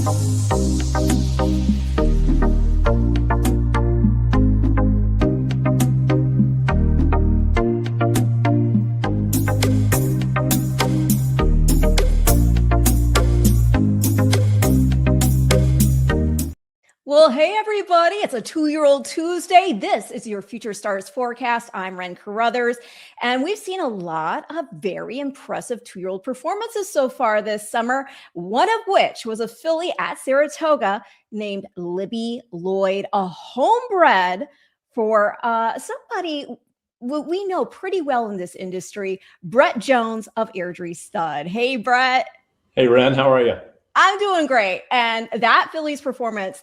Well, hey, everybody. It's a 2-year-old Tuesday. This is your Future Stars Forecast. I'm Ren Carruthers, and we've seen a lot of very impressive 2-year-old performances so far this summer, one of which was a filly at Saratoga named Libby Lloyd, a homebred for somebody we know pretty well in this industry, Bret Jones of Airdrie Stud. Hey, Bret. Hey, Ren. How are you? I'm doing great. And that filly's performance,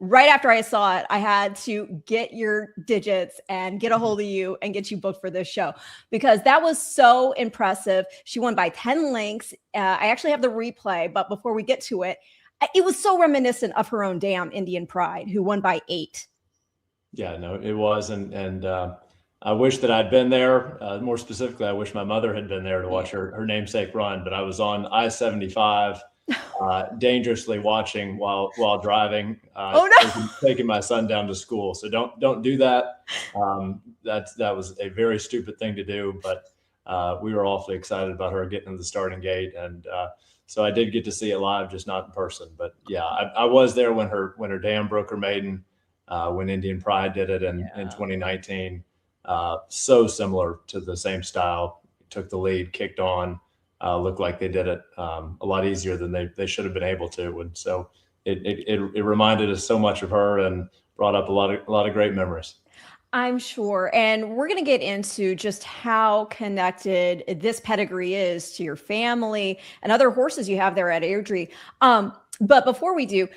right after I saw it, I had to get your digits and get a hold of you and get you booked for this show because that was so impressive. She won by 10 lengths. I actually have the replay, but before we get to it, it was so reminiscent of her own dam, Indian Pride, who won by 8. Yeah, no, it was. And I wish that I'd been there. More specifically, I wish my mother had been there to watch her namesake run, but I was on I-75. Dangerously watching while driving, taking my son down to school. So don't do that. That was a very stupid thing to do, but we were awfully excited about her getting to the starting gate. And so I did get to see it live, just not in person. But yeah, I was there when her dam broke her maiden, when Indian Pride did it in 2019. So similar to the same style, took the lead, kicked on. Looked like they did it a lot easier than they should have been able to, and so it reminded us so much of her and brought up a lot of great memories. I'm sure, and we're going to get into just how connected this pedigree is to your family and other horses you have there at Airdrie. But before we do,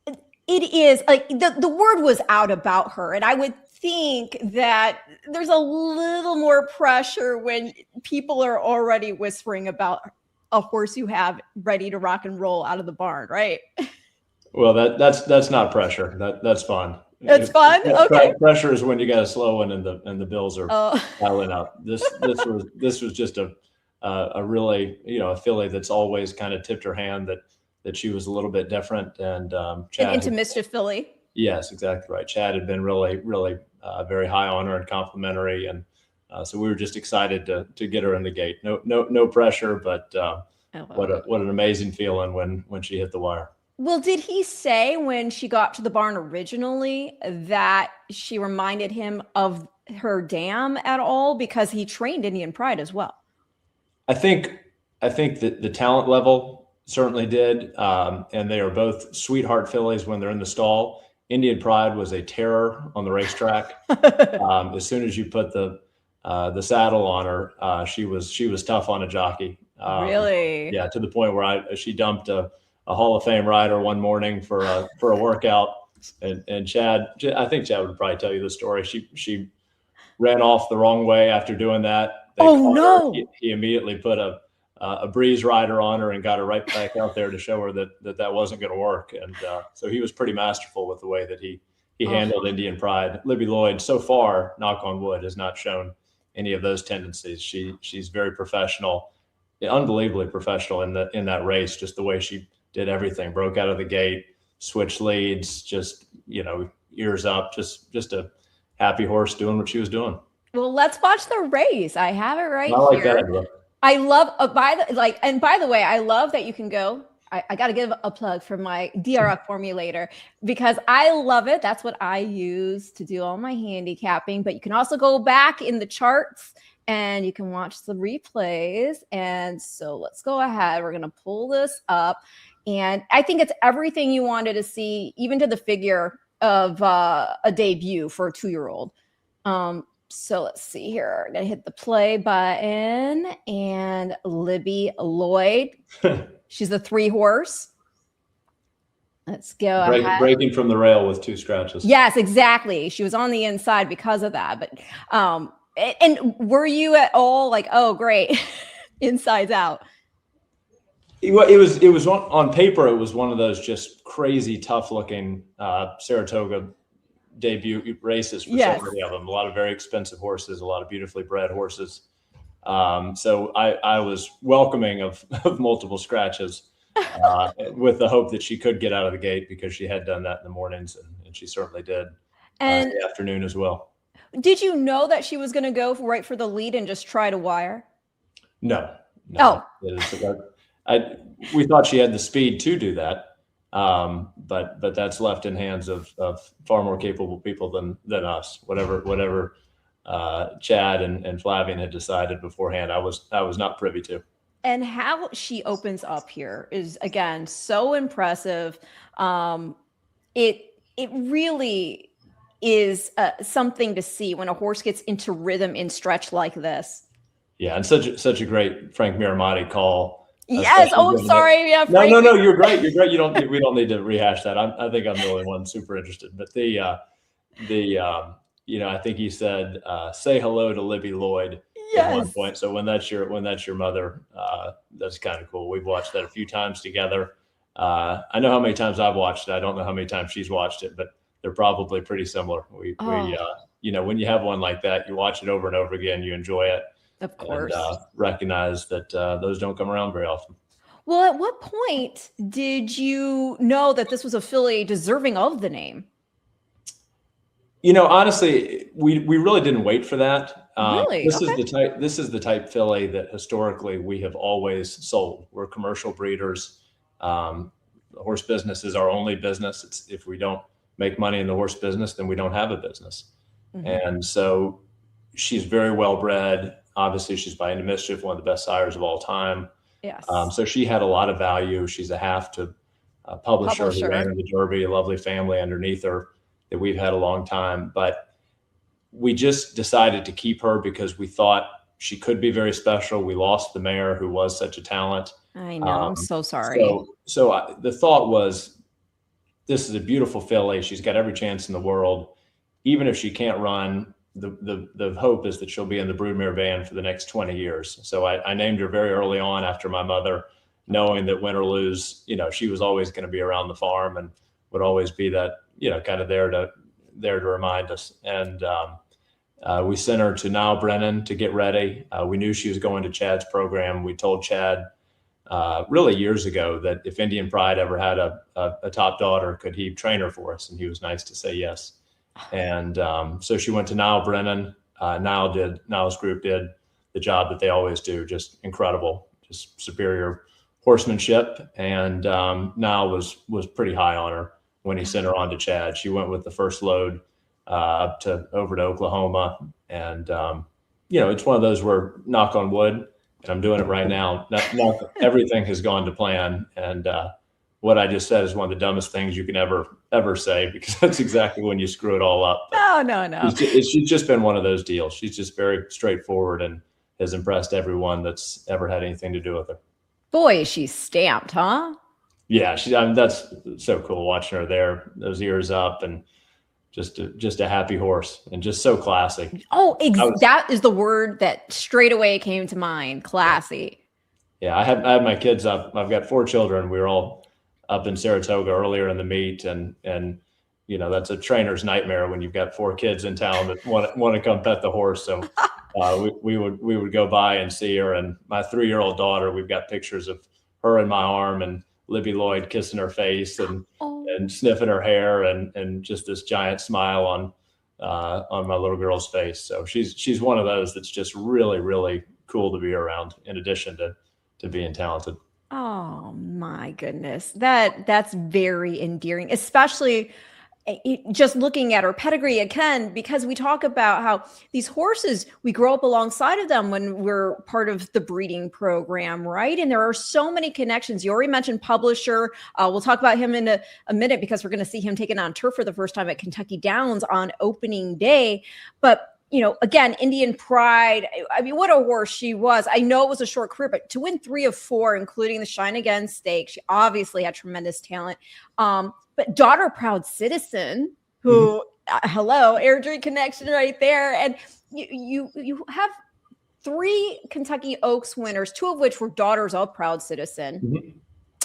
it is like the word was out about her, and I would think that there's a little more pressure when people are already whispering about a horse you have ready to rock and roll out of the barn, right? Well, that's not pressure. That's fun. It's fun. Okay. Pressure is when you got a slow one and the bills are piling up. This was just a really, a filly that's always kind of tipped her hand that she was a little bit different, and Chad into Mischief filly. Yes, exactly right. Chad had been really very high on her and complimentary, and so we were just excited to get her in the gate. No pressure, but what an amazing feeling when she hit the wire. Well, did he say when she got to the barn originally that she reminded him of her dam at all? Because he trained Indian Pride as well. I think that the talent level certainly did, and they are both sweetheart fillies when they're in the stall. Indian Pride was a terror on the racetrack. As soon as you put the saddle on her, she was tough on a jockey. Really? Yeah, to the point where she dumped a Hall of Fame rider one morning for a workout, and Chad, I think Chad would probably tell you the story. She ran off the wrong way after doing that. Oh no! He immediately put a breeze rider on her and got her right back out there to show her that wasn't going to work. And so he was pretty masterful with the way that he handled Indian Pride. Libby Lloyd, so far, knock on wood, has not shown any of those tendencies. She's very professional, unbelievably professional in that race. Just the way she did everything, broke out of the gate, switched leads, just ears up, just a happy horse doing what she was doing. Well, let's watch the race. I have it right here. I like that. I love and by the way, I love that you can go. I got to give a plug for my DRF formulator because I love it. That's what I use to do all my handicapping. But you can also go back in the charts and you can watch the replays. And so let's go ahead. We're going to pull this up. And I think it's everything you wanted to see, even to the figure of a debut for a 2-year-old. So let's see here. I'm going to hit the play button and Libby Lloyd. She's a 3-horse. Let's go ahead. Breaking from the rail with 2 scratches. Yes, exactly. She was on the inside because of that. But and were you at all like, oh, great, insides out? It was on paper. It was one of those just crazy, tough looking Saratoga debut races for so many of them. A lot of very expensive horses, a lot of beautifully bred horses. So I was welcoming of multiple scratches with the hope that she could get out of the gate because she had done that in the mornings, and she certainly did in the afternoon as well. Did you know that she was going to go right for the lead and just try to wire? No. We thought she had the speed to do that, but that's left in hands of far more capable people than us. Whatever Chad and Flavian had decided beforehand, I was not privy to. And how she opens up here is, again, so impressive. It really is something to see when a horse gets into rhythm in stretch like this. Yeah, and such a great Frank Miramati call. Yes. Oh, I'm sorry. Yeah. No. You're great. We don't need to rehash that. I think I'm the only one super interested. But I think he said, "Say hello to Libby Lloyd." Yes. At one point. So when that's your mother, that's kind of cool. We've watched that a few times together. I know how many times I've watched it. I don't know how many times she's watched it, but they're probably pretty similar. We when you have one like that, you watch it over and over again, you enjoy it. Of course. And recognize that those don't come around very often. Well, at what point did you know that this was a filly deserving of the name? Honestly, we really didn't wait for that. Really? This is the type filly that historically we have always sold. We're commercial breeders. The horse business is our only business. If we don't make money in the horse business, then we don't have a business. Mm-hmm. And so she's very well bred. Obviously, she's by Into Mischief, one of the best sires of all time. Yes. So she had a lot of value. She's a half to publisher who ran in the Derby, a lovely family underneath her that we've had a long time. But we just decided to keep her because we thought she could be very special. We lost the mare who was such a talent. I know. I'm so sorry. So the thought was, this is a beautiful filly. She's got every chance in the world. Even if she can't run, the hope is that she'll be in the broodmare van for the next 20 years. So I named her very early on after my mother, knowing that win or lose, she was always going to be around the farm and would always be that, kind of there to remind us. And we sent her to Niall Brennan to get ready. We knew she was going to Chad's program. We told Chad really years ago that if Indian Pride ever had a top daughter, could he train her for us? And he was nice to say yes. And so she went to Niall Brennan. Niall's group did the job that they always do, just incredible, just superior horsemanship. And Niall was pretty high on her when he sent her on to Chad. She went with the first load over to Oklahoma. And, it's one of those where, knock on wood, and I'm doing it right now, not everything has gone to plan. And what I just said is one of the dumbest things you can ever say, because that's exactly when you screw it all up. But no. She's just been one of those deals. She's just very straightforward and has impressed everyone that's ever had anything to do with her. Boy, she's stamped, huh? Yeah, that's so cool watching her there, those ears up, and just a happy horse, and just so classy. Oh, that is the word that straight away came to mind. Classy. Yeah, I have my kids up. I've got 4 children. We were all up in Saratoga earlier in the meet, and that's a trainer's nightmare when you've got 4 kids in town that want to come pet the horse. So we would go by and see her, and my 3-year-old daughter, we've got pictures of her in my arm and Libby Lloyd kissing her face and sniffing her hair, and just this giant smile on my little girl's face. So she's one of those that's just really, really cool to be around, in addition to being talented. Oh my goodness. That's very endearing, especially just looking at her pedigree again, because we talk about how these horses, we grow up alongside of them when we're part of the breeding program, right? And there are so many connections. You already mentioned publisher. We'll talk about him in a minute, because we're going to see him taking on turf for the first time at Kentucky Downs on opening day. But again, Indian Pride, I mean, what a horse she was. I know it was a short career, but to win 3 of 4, including the Shine Again Stakes, she obviously had tremendous talent. But daughter proud citizen, who, hello, Airdrie connection right there. And you have 3 Kentucky Oaks winners, 2 of which were daughters of Proud Citizen.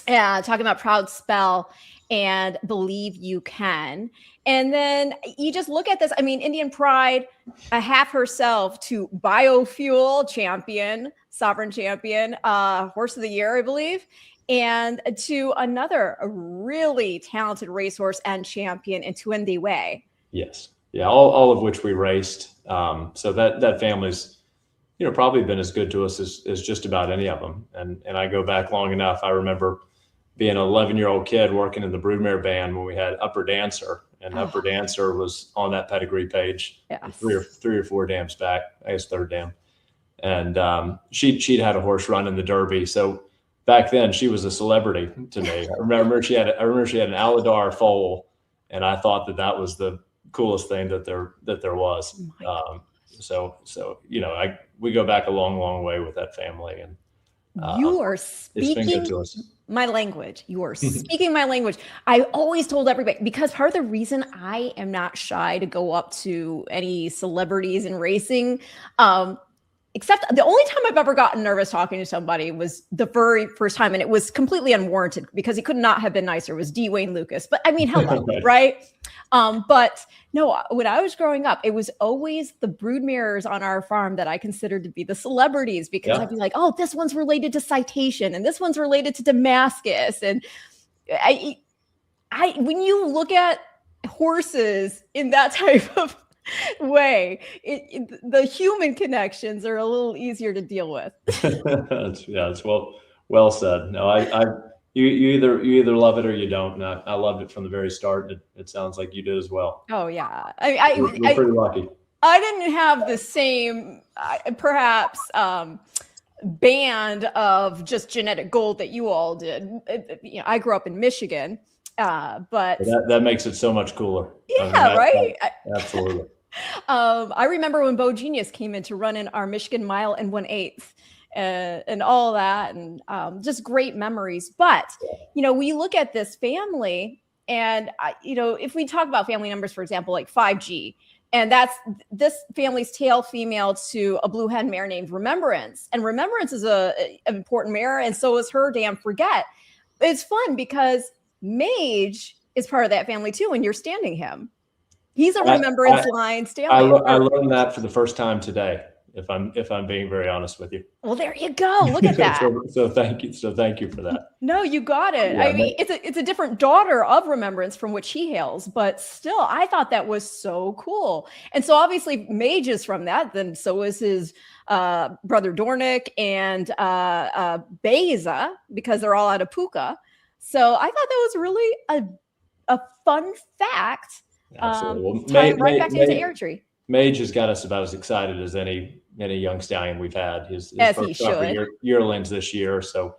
Mm-hmm. Talking about Proud Spell and Believe You Can. And then you just look at this. I mean, Indian Pride, a half herself to biofuel champion, sovereign champion, horse of the year, I believe. and to another really talented racehorse and champion in Twindy Way. Yes. Yeah. All of which we raced. So that family's, probably been as good to us as just about any of them. And I go back long enough. I remember being an 11-year-old kid working in the broodmare band when we had Upper Dancer, and Upper Dancer was on that pedigree page, yes. three or four dams back, I guess third dam. And she'd had a horse run in the Derby. So back then she was a celebrity to me. I remember she had an Aladar foal, and I thought that was the coolest thing that there was. So we go back a long way with that family, and you are speaking my language. You are speaking my language. I always told everybody, because part of the reason I am not shy to go up to any celebrities in racing, except the only time I've ever gotten nervous talking to somebody was the very first time, and it was completely unwarranted because he could not have been nicer. It was D. Wayne Lucas, but I mean, hello, right? But no, when I was growing up, it was always the broodmares on our farm that I considered to be the celebrities, because I'd be like, oh, this one's related to Citation, and this one's related to Damascus, and I when you look at horses in that type of way, the human connections are a little easier to deal with. It's well said. No, you either love it or you don't. And I loved it from the very start. It sounds like you did as well. Oh yeah, you're pretty lucky. I didn't have the same, perhaps, band of just genetic gold that you all did. I grew up in Michigan, but that makes it so much cooler. Yeah, right. Absolutely. I remember when Bo Genius came in to run in our Michigan mile and 1/8. And all of that, and just great memories. But, we look at this family, and, if we talk about family numbers, for example, like 5G, and that's this family's tail female to a blue hen mare named Remembrance. And Remembrance is an important mare, and so is her Damn Forget. It's fun because Mage is part of that family too, and you're standing him. He's a Remembrance line stallion. I learned that for the first time today, if I'm being very honest with you. Well, there you go. Look at that. so thank you for that. No, you got it. Yeah, I mean, it's a different daughter of Remembrance from which he hails, but still, I thought that was so cool. And so obviously Mage is from that, then so is his brother Dornick and Beza, because they're all out of Puka. So I thought that was really a fun fact. Tying right back into Airdrie. Mage has got us about as excited as any young stallion we've had. His first yearlings this year, so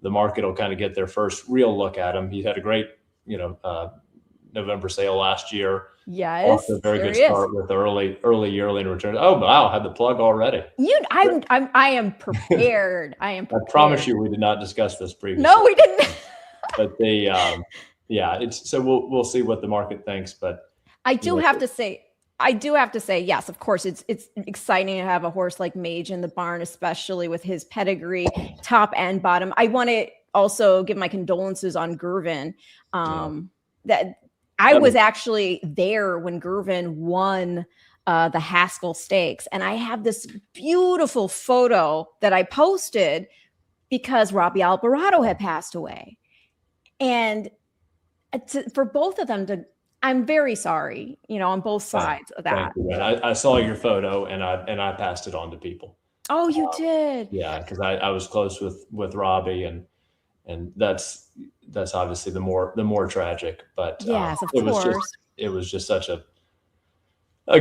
the market will kind of get their first real look at him. He had a great, November sale last year. Yes, off to a very good start with the early yearling return. Oh wow, had the plug already. I am prepared. I promise you, we did not discuss this previously. No, we didn't. But it's so we'll see what the market thinks. But I do have to say, yes, of course, it's exciting to have a horse like Mage in the barn, especially with his pedigree, top and bottom. I want to also give my condolences on Gervin. That I was actually there when Gervin won the Haskell Stakes, and I have this beautiful photo that I posted because Robbie Alvarado had passed away, and for both of them I'm very sorry, on both sides of that. Thank you. I saw your photo and I passed it on to people. Oh, you did? Yeah, because I was close with Robbie, and that's obviously the more tragic. But yes, of course. It was just such a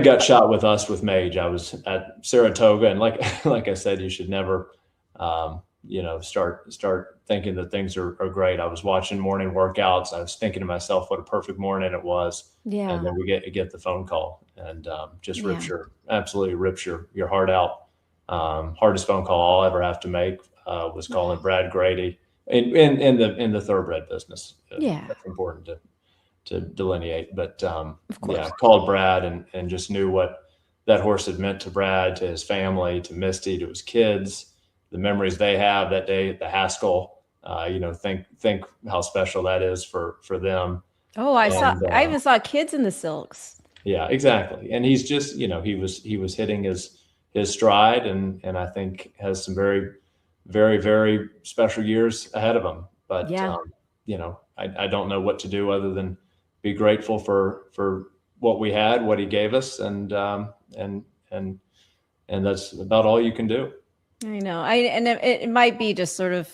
gut shot with us with Mage. I was at Saratoga, and like I said, you should never start thinking that things are great. I was watching morning workouts. I was thinking to myself, what a perfect morning it was. Yeah. And then we get the phone call, and just absolutely rips your heart out. Hardest phone call I'll ever have to make was calling Brad Grady in the thoroughbred business. That's important to delineate. But called Brad and just knew what that horse had meant to Brad, to his family, to Misty, to his kids. The memories they have that day at the Haskell, think how special that is for them. Oh, I even saw kids in the silks. Yeah, exactly. And he's just, he was hitting his stride, and I think has some very, very, very special years ahead of him. but Yeah. I don't know what to do other than be grateful for what we had, what he gave us, and that's about all you can do. I know. And it might be just sort of,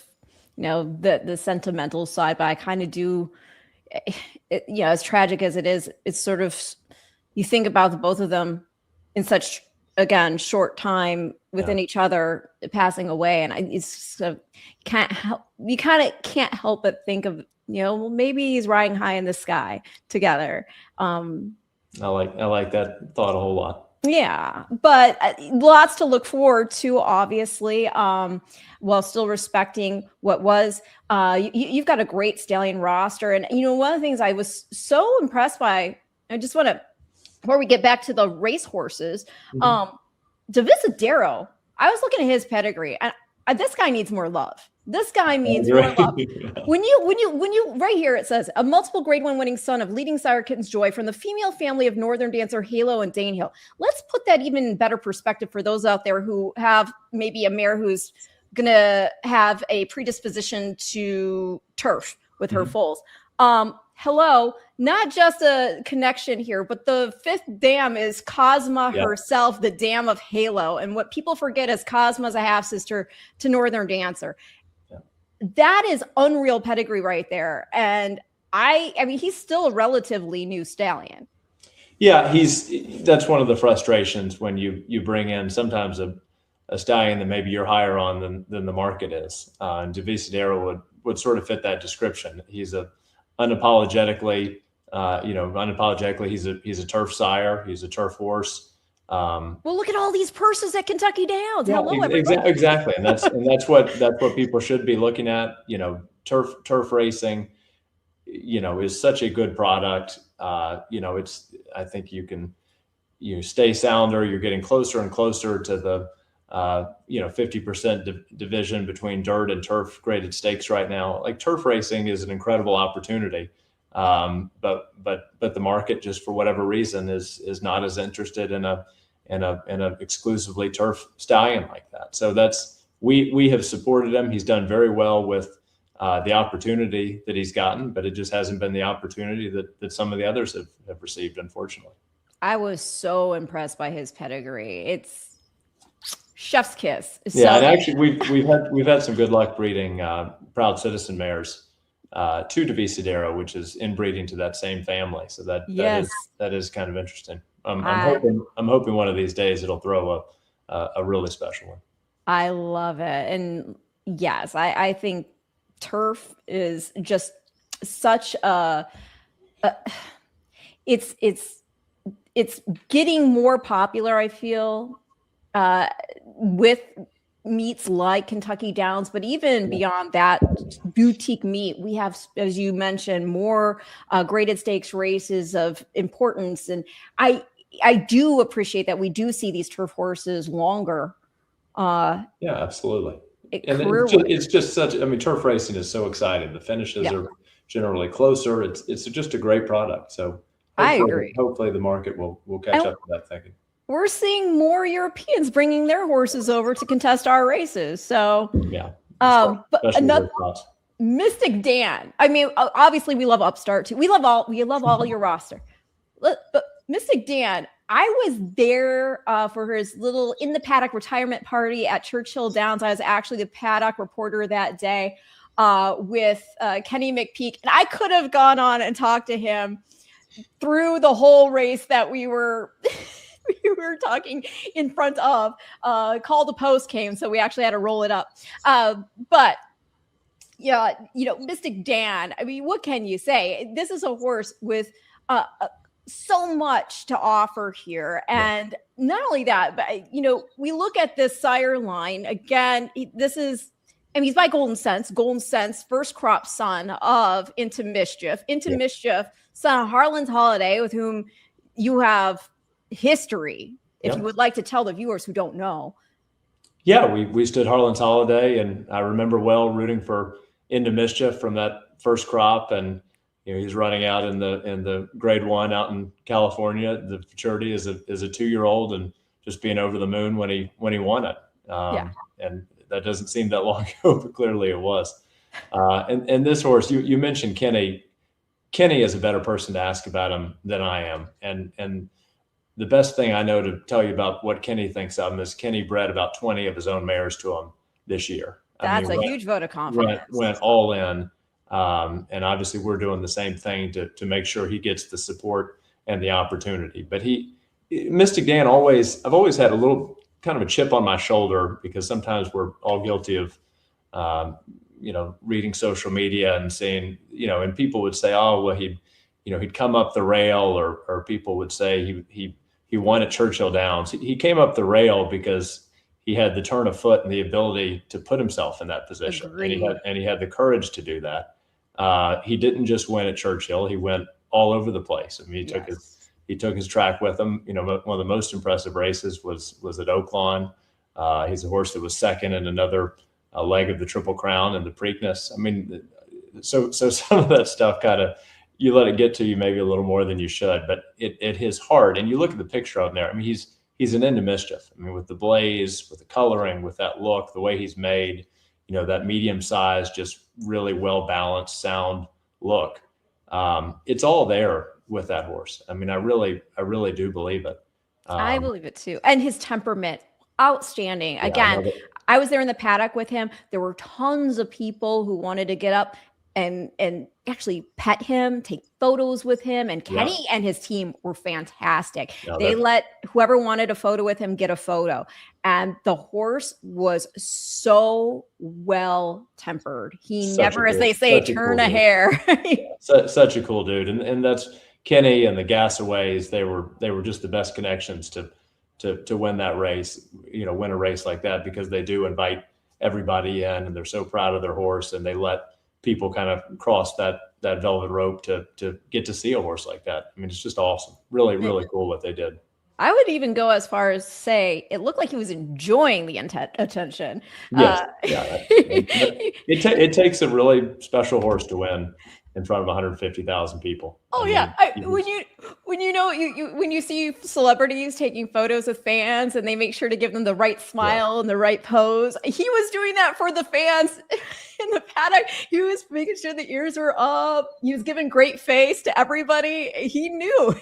the sentimental side, but I kind of do, as tragic as it is, it's sort of, you think about the both of them in such, again, short time within each other passing away. And it's you kind of can't help but think of, well, maybe he's riding high in the sky together. I like that thought a whole lot. Yeah, but lots to look forward to, obviously, while still respecting what was. You've got a great Stallion roster. And, one of the things I was so impressed by, I just want to, before we get back to the race horses, Divisidero, I was looking at his pedigree, and this guy needs more love. This guy needs more love. When you right here, it says a multiple grade 1 winning son of leading sire Kitten's Joy from the female family of Northern dancer Halo and Danehill. Let's put that even in better perspective for those out there who have maybe a mare who's gonna have a predisposition to turf with her foals. Hello, not just a connection here, but the fifth dam is Cosma herself, the dam of Halo. And what people forget is Cosma's a half sister to Northern Dancer. That is unreal pedigree right there. And I mean, he's still a relatively new stallion. Yeah, that's one of the frustrations when you bring in sometimes a stallion that maybe you're higher on than the market is. And Divisidero would sort of fit that description. He's unapologetically, he's a turf sire. He's a turf horse. Well, look at all these purses at Kentucky Downs. Hello, everybody. Exactly, and that's what people should be looking at. Turf racing, is such a good product. I think you stay sounder. You're getting closer and closer to the 50% division between dirt and turf graded stakes right now. Like, turf racing is an incredible opportunity. But the market, just for whatever reason, is not as interested in a exclusively turf stallion like that. So we have supported him. He's done very well with the opportunity that he's gotten, but it just hasn't been the opportunity that some of the others have received, unfortunately. I was so impressed by his pedigree. It's chef's kiss. And actually we've had some good luck breeding proud citizen mares to Divisidero, which is inbreeding to that same family. So that is kind of interesting. I'm hoping one of these days it'll throw a really special one. I love it. And yes, I think turf is just such it's getting more popular, I feel, with meets like Kentucky Downs, but even beyond that boutique meet, we have, as you mentioned, more graded stakes races of importance. And I do appreciate that we do see these turf horses longer. Yeah, absolutely. And it's just such, turf racing is so exciting. The finishes are generally closer. It's just a great product. So I agree. Hopefully the market will catch up to that thinking. We're seeing more Europeans bringing their horses over to contest our races. So but another Mystik Dan. I mean, obviously we love Upstart too. We love all your roster. But Mystik Dan, I was there for his little in the paddock retirement party at Churchill Downs. I was actually the paddock reporter that day with Kenny McPeak, and I could have gone on and talked to him through the whole race that we were talking in front of. Call to post came, so we actually had to roll it up. But yeah, Mystik Dan, I mean, what can you say? This is a horse with so much to offer here. And not only that, but we look at this sire line again. He's by Golden Sense, first crop son of Into Mischief, son of Harlan's Holiday, with whom you have history, if you would like to tell the viewers who don't know. Yeah, we stood Harlan's Holiday, and I remember well rooting for Into Mischief from that first crop. And he's running out in the grade 1 out in California. The futurity is a 2-year-old, and just being over the moon when he won it. And that doesn't seem that long ago, but clearly it was. And this horse, you mentioned Kenny. Kenny is a better person to ask about him than I am. And the best thing I know to tell you about what Kenny thinks of him is Kenny bred about 20 of his own mares to him this year. That's a huge vote of confidence. Went all in. And obviously we're doing the same thing to make sure he gets the support and the opportunity. But Mystik Dan I've always had a little kind of a chip on my shoulder, because sometimes we're all guilty of, reading social media and seeing, and people would say, oh, well, he'd come up the rail, or people would say he won at Churchill Downs. He came up the rail because he had the turn of foot and the ability to put himself in that position. And he had the courage to do that. He didn't just win at Churchill. He went all over the place. I mean, he took his track with him. One of the most impressive races was at Oaklawn. He's a horse that was second in another leg of the Triple Crown and the Preakness. I mean, so some of that stuff kind of, you let it get to you maybe a little more than you should, but at his heart, and you look at the picture of him there, I mean, he's an into mischief. I mean, with the blaze, with the coloring, with that look, the way he's made, that medium size, just really well balanced, sound look. It's all there with that horse. I mean, I really do believe it. I believe it too. And his temperament, outstanding. Again, I was there in the paddock with him. There were tons of people who wanted to get up and actually pet him, take photos with him. And Kenny and his team were fantastic. They let whoever wanted a photo with him get a photo. And the horse was so well tempered. He never, as they say, turn a hair. Such a cool dude. And that's Kenny and the Gassaways. They were just the best connections to win that race, win a race like that, because they do invite everybody in, and they're so proud of their horse, and they let people kind of cross that velvet rope to get to see a horse like that. I mean, it's just awesome. Really, really cool what they did. I would even go as far as say it looked like he was enjoying the attention. Yes. It takes a really special horse to win in front of 150,000 people. Oh, when you see celebrities taking photos with fans and they make sure to give them the right smile and the right pose, he was doing that for the fans in the paddock. He was making sure the ears were up. He was giving great face to everybody. He knew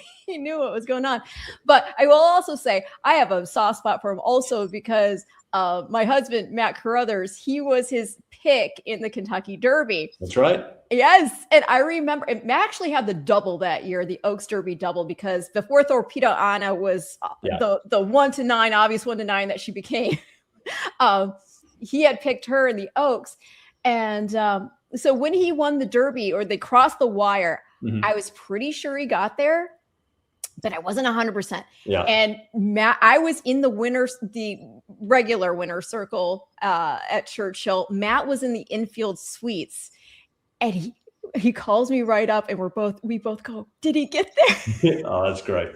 what was going on. But I will also say I have a soft spot for him also because my husband, Matt Carruthers, he was his pick in the Kentucky Derby. That's right. Yes. And I remember Matt actually had the double that year, the Oaks Derby double, because before Torpedo Anna was the 1-9, obvious 1-9 that she became. He had picked her in the Oaks. And so when he won the Derby, or they crossed the wire, I was pretty sure he got there, but I wasn't 100%. Yeah. And Matt, I was in the regular winner circle at Churchill. Matt was in the infield suites, and he calls me right up, and we both go, did he get there? Oh, that's great.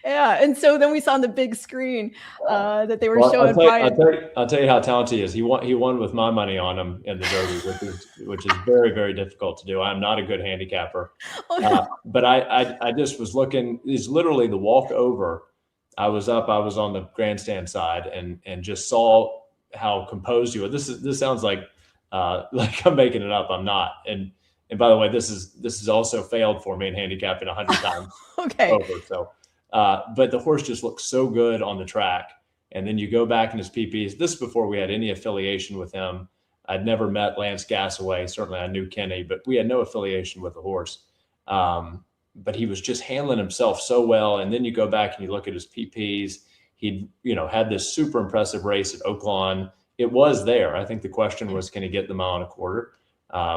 Yeah. And so then we saw on the big screen that they were showing Brian. I'll tell you how talented he is. He won with my money on him in the Derby, which is very, very difficult to do. I'm not a good handicapper. Oh, no. But I just was looking, it's literally the walk over. I was on the grandstand side and just saw how composed you were. This sounds like I'm making it up. I'm not. And by the way, this is also failed for me in handicapping 100 times over. So, but the horse just looks so good on the track. And then you go back in his PPs. This is before we had any affiliation with him. I'd never met Lance Gassaway. Certainly I knew Kenny, but we had no affiliation with the horse. But he was just handling himself so well. And then you go back and you look at his PPs. He'd, had this super impressive race at Oaklawn. It was there. I think the question was, can he get the mile and a quarter?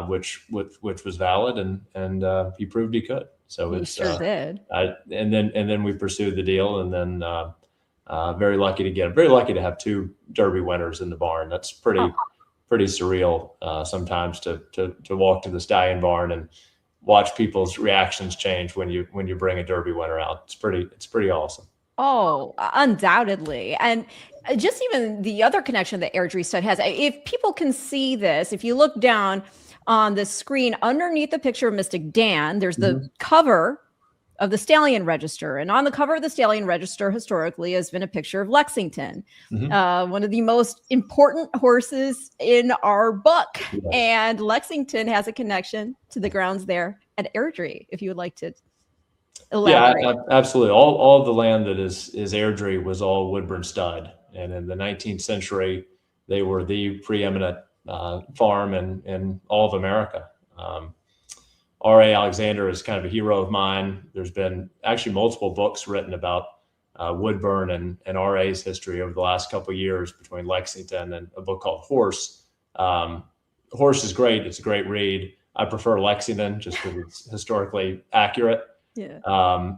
Which was valid, and he proved he could. So he sure did. And then we pursued the deal, and then very lucky to get him. Very lucky to have two Derby winners in the barn. That's pretty surreal sometimes to walk to the Stallion barn and watch people's reactions change when you bring a Derby winner out. It's pretty awesome. Oh, undoubtedly. And just even the other connection that Airdrie Stud has, if people can see this, if you look down on the screen underneath the picture of Mystik Dan, there's the cover of the Stallion Register. And on the cover of the Stallion Register historically has been a picture of Lexington, one of the most important horses in our book. Yes. And Lexington has a connection to the grounds there at Airdrie, if you would like to elaborate. Yeah, absolutely. All of the land that is Airdrie was all Woodburn stud. And in the 19th century, they were the preeminent farm in all of America. R.A. Alexander is kind of a hero of mine. There's been actually multiple books written about Woodburn and R.A.'s history over the last couple of years between Lexington and a book called Horse. Horse is great. It's a great read. I prefer Lexington just because it's historically accurate. Yeah.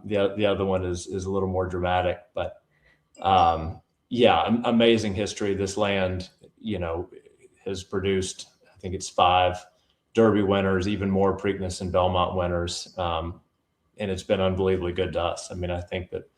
The other one is a little more dramatic, but amazing history. This land, has produced, I think it's 5 Derby winners, even more Preakness and Belmont winners. And it's been unbelievably good to us. I mean, I think that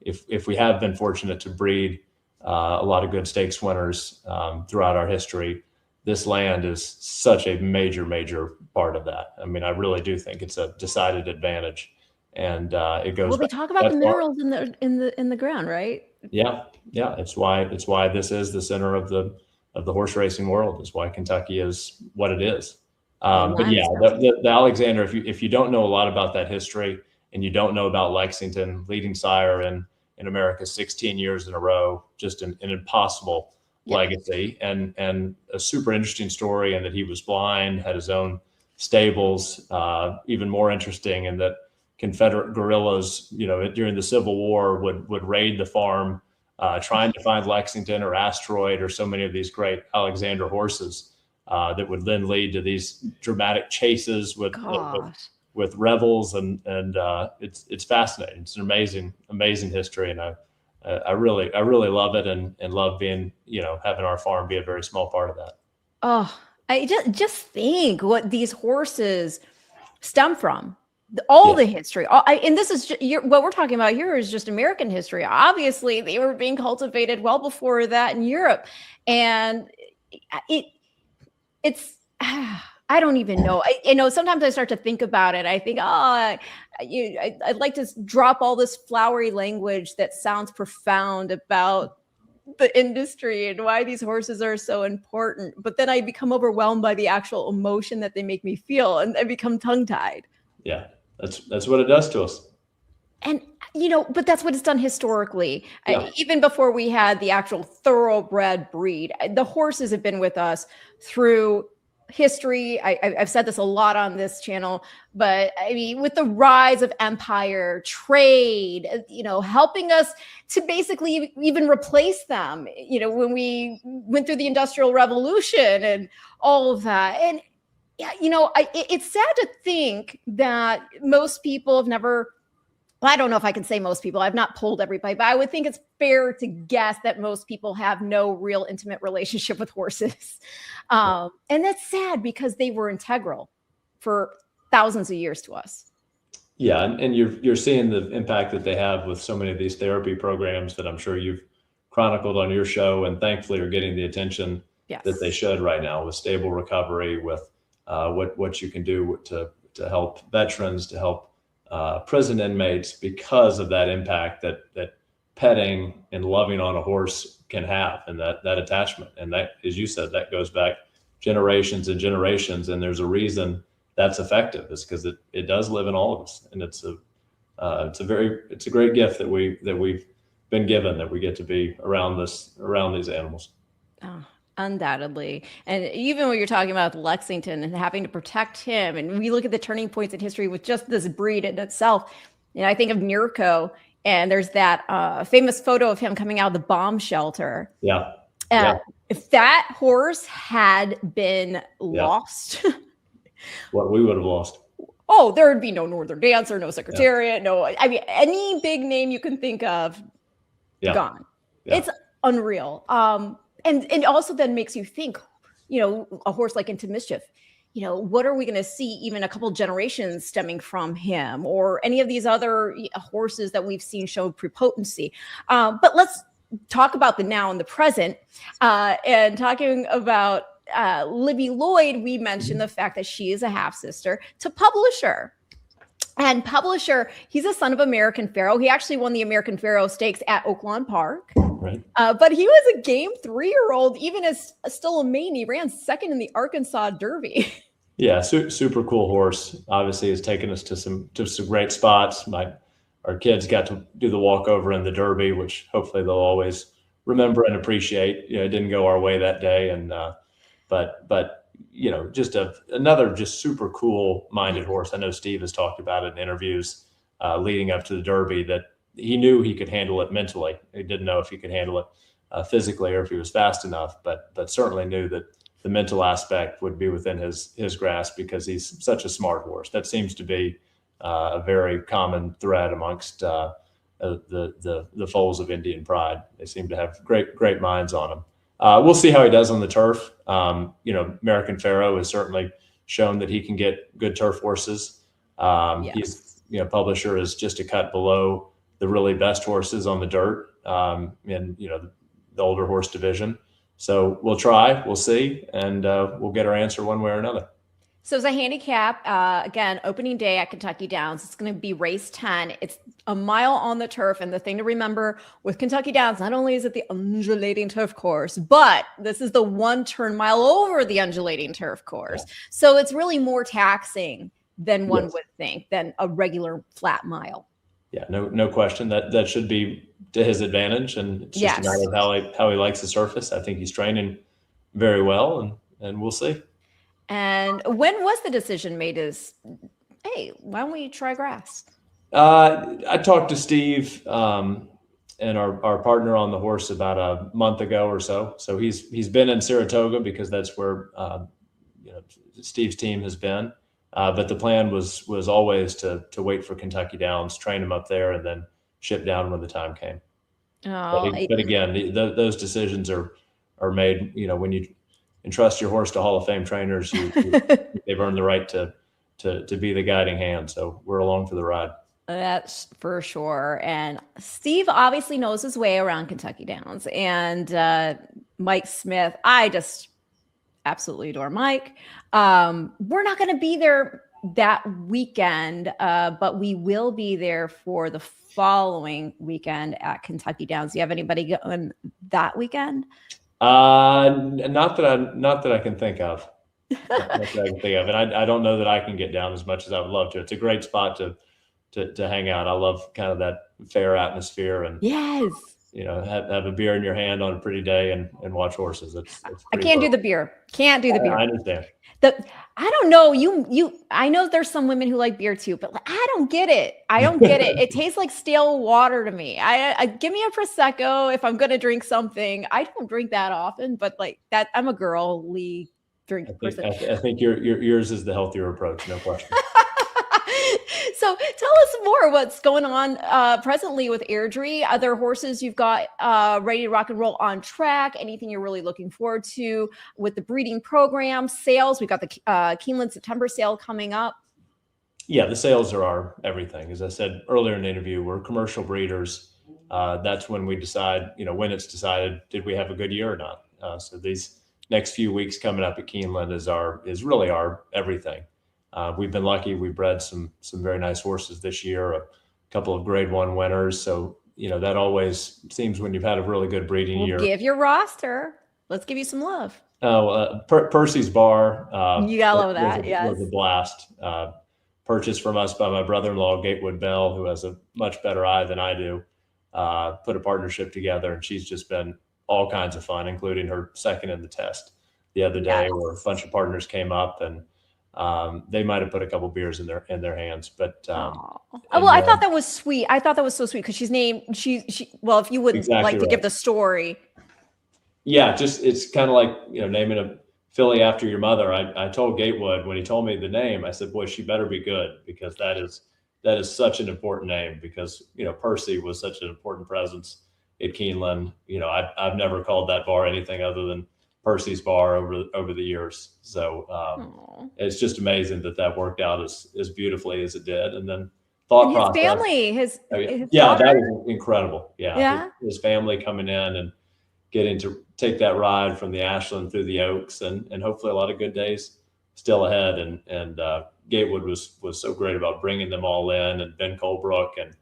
if we have been fortunate to breed a lot of good stakes winners throughout our history, this land is such a major part of that. I mean, I really do think it's a decided advantage. And it goes. Well, they talk about the minerals in the ground, right? Yeah. It's why this is the center of the horse racing world. Is why Kentucky is what it is. But yeah, the Alexander. If you don't know a lot about that history and you don't know about Lexington, leading sire in America 16 years in a row, just an impossible legacy, and a super interesting story. And that he was blind, had his own stables. Even more interesting in that Confederate guerrillas, during the Civil War would raid the farm, trying to find Lexington or Asteroid or so many of these great Alexander horses that would then lead to these dramatic chases with rebels, and it's fascinating. It's an amazing history, and I really love it, and love being having our farm be a very small part of that. Oh, I just think what these horses stem from. The history, and this is what we're talking about here is just American history. Obviously, they were being cultivated well before that in Europe, and it's I don't even know. Sometimes I start to think about it. I think, I'd like to drop all this flowery language that sounds profound about the industry and why these horses are so important, but then I become overwhelmed by the actual emotion that they make me feel, and I become tongue-tied. Yeah. That's what it does to us. And, but that's what it's done historically. Even before we had the actual thoroughbred breed, the horses have been with us through history. I've said this a lot on this channel, but I mean, with the rise of empire, trade, helping us to basically even replace them, when we went through the Industrial Revolution and all of that. And it's sad to think that most people have never, I don't know if I can say most people, I've not polled everybody, but I would think it's fair to guess that most people have no real intimate relationship with horses. And that's sad because they were integral for thousands of years to us. Yeah. And you're seeing the impact that they have with so many of these therapy programs that I'm sure you've chronicled on your show, and thankfully are getting the attention that they should right now, with stable recovery, with what you can do to help veterans, to help prison inmates, because of that impact that petting and loving on a horse can have, and that attachment. And that, as you said, that goes back generations and generations. And there's a reason that's effective. It's because it does live in all of us. And it's a great gift that we've been given, that we get to be around these animals. Oh. Undoubtedly. And even when you're talking about Lexington and having to protect him, and we look at the turning points in history with just this breed in itself, I think of Mirko, and there's that famous photo of him coming out of the bomb shelter. Yeah. If that horse had been lost, what we would have lost. Oh, there would be no Northern Dancer, no Secretariat, no, I mean, any big name you can think of, gone. Yeah. It's unreal. And also then makes you think, a horse like Into Mischief, what are we going to see even a couple generations stemming from him, or any of these other horses that we've seen show prepotency. But let's talk about the now and the present. And talking about Libby Lloyd, we mentioned the fact that she is a half sister to publisher. And publisher, he's a son of American Pharoah. He actually won the American Pharoah Stakes at Oaklawn Park. Right. But he was a game 3-year-old, even as still a Maine. He ran second in the Arkansas Derby. Yeah, super cool horse. Obviously, has taken us to some great spots. Our kids got to do the walkover in the Derby, which hopefully they'll always remember and appreciate. You know, it didn't go our way that day, and but you know, just another just super cool minded horse. I know Steve has talked about it in interviews leading up to the Derby, that he knew he could handle it mentally. He didn't know if he could handle it physically or if he was fast enough, but certainly knew that the mental aspect would be within his grasp, because he's such a smart horse. That seems to be a very common thread amongst the foals of Indian Pride. They seem to have great minds on him. We'll see how he does on the turf. You know, American Pharoah has certainly shown that he can get good turf horses. Yes. He's, you know, publisher is just a cut below the really best horses on the dirt in, you know, the older horse division. So we'll try, we'll see, and we'll get our answer one way or another. So as a handicap, again, opening day at Kentucky Downs, it's going to be race 10. It's a mile on the turf. And the thing to remember with Kentucky Downs, not only is it the undulating turf course, but this is the 1-turn mile over the undulating turf course. Yeah. So it's really more taxing than one would think, than a regular flat mile. Yeah, no question. That should be to his advantage. And it's just a matter of how he likes the surface. I think he's training very well, and we'll see. And when was the decision made is, hey, why don't we try grass? I talked to Steve and our partner on the horse about a month ago or so. So he's been in Saratoga because that's where you know, Steve's team has been. But the plan was always to wait for Kentucky Downs, train him up there, and then ship down when the time came. Oh, but again, those decisions are made, you know, when you entrust your horse to Hall of Fame trainers, they've earned the right to be the guiding hand. So we're along for the ride. That's for sure. And Steve obviously knows his way around Kentucky Downs. And Mike Smith, I just absolutely adore Mike. We're not going to be there that weekend, but we will be there for the following weekend at Kentucky Downs. Do you have anybody going that weekend? Not that I can think of. And I don't know that I can get down as much as I would love to. It's a great spot to hang out. I love kind of that fair atmosphere, and yes, you know, have a beer in your hand on a pretty day and watch horses. I can't do the beer. Can't do the beer. I understand. I don't know. I know there's some women who like beer too, but I don't get it. I don't get it. It tastes like stale water to me. I give me a Prosecco if I'm going to drink something. I don't drink that often, but like that, I'm a girly drink person. I think yours is the healthier approach. No question. So tell us more what's going on presently with Airdrie. Other horses you've got ready to rock and roll on track? Anything you're really looking forward to with the breeding program? Sales, we've got the Keeneland September sale coming up. Yeah, the sales are our everything. As I said earlier in the interview, we're commercial breeders. That's when we decide, you know, when it's decided, did we have a good year or not? So these next few weeks coming up at Keeneland is really our everything. We've been lucky. We bred some very nice horses this year, a couple of Grade 1 winners. So, you know, that always seems when you've had a really good breeding year. Give your roster. Let's give you some love. Oh, Percy's Bar. You gotta love that. Was a blast. Purchased from us by my brother-in-law, Gatewood Bell, who has a much better eye than I do. Put a partnership together, and she's just been all kinds of fun, including her second in the test the other day, where a bunch of partners came up, and they might have put a couple beers in their hands, but I thought that was sweet. I thought that was so sweet because she's named well, if you wouldn't exactly like to give the story. Yeah, just it's kind of like, you know, naming a filly after your mother. I told Gatewood when he told me the name, I said, boy, she better be good, because that is such an important name, because, you know, Percy was such an important presence at Keeneland. You know, I've never called that bar anything other than Percy's Bar over the years. So it's just amazing that worked out as beautifully as it did. And then his family, his daughter. That was incredible. Yeah. His family coming in and getting to take that ride from the Ashland through the Oaks, and hopefully a lot of good days still ahead. And Gatewood was so great about bringing them all in, and Ben Colebrook and